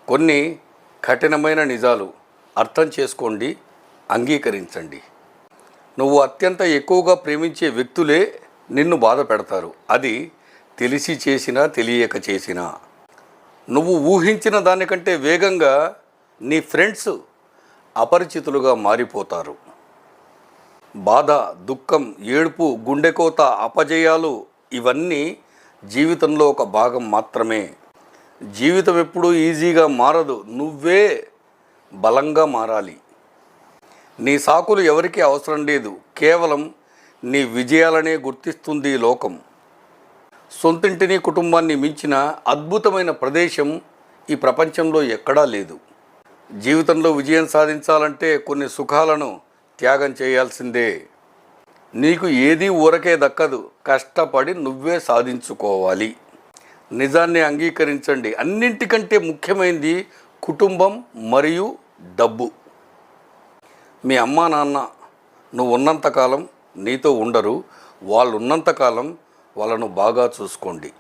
కొన్ని కఠినమైన నిజాలు అర్థం చేసుకోండి, అంగీకరించండి. నువ్వు అత్యంత ఎక్కువగా ప్రేమించే వ్యక్తులే నిన్ను బాధ పెడతారు. అది తెలిసి చేసినా తెలియక చేసినా. నువ్వు ఊహించిన దానికంటే వేగంగా నీ ఫ్రెండ్స్ అపరిచితులుగా మారిపోతారు. బాధ, దుఃఖం, ఏడుపు, గుండెకోత, అపజయాలు ఇవన్నీ జీవితంలో ఒక భాగం మాత్రమే. జీవితం ఎప్పుడూ ఈజీగా మారదు. నువ్వే బలంగా మారాలి. నీ సాకులు ఎవరికీ అవసరం లేదు. కేవలం నీ విజయాలనే గుర్తిస్తుంది ఈ లోకం. సొంతింటిని, కుటుంబాన్ని మించిన అద్భుతమైన ప్రదేశం ఈ ప్రపంచంలో ఎక్కడా లేదు. జీవితంలో విజయం సాధించాలంటే కొన్ని సుఖాలను త్యాగం చేయాల్సిందే. నీకు ఏదీ ఊరకే దక్కదు. కష్టపడి నువ్వే సాధించుకోవాలి. నిజాన్ని అంగీకరించండి. అన్నింటికంటే ముఖ్యమైనది కుటుంబం మరియు డబ్బు. మీ అమ్మా నాన్న నువ్వు ఉన్నంతకాలం నీతో ఉండరు. వాళ్ళు ఉన్నంతకాలం వాళ్ళను బాగా చూసుకోండి.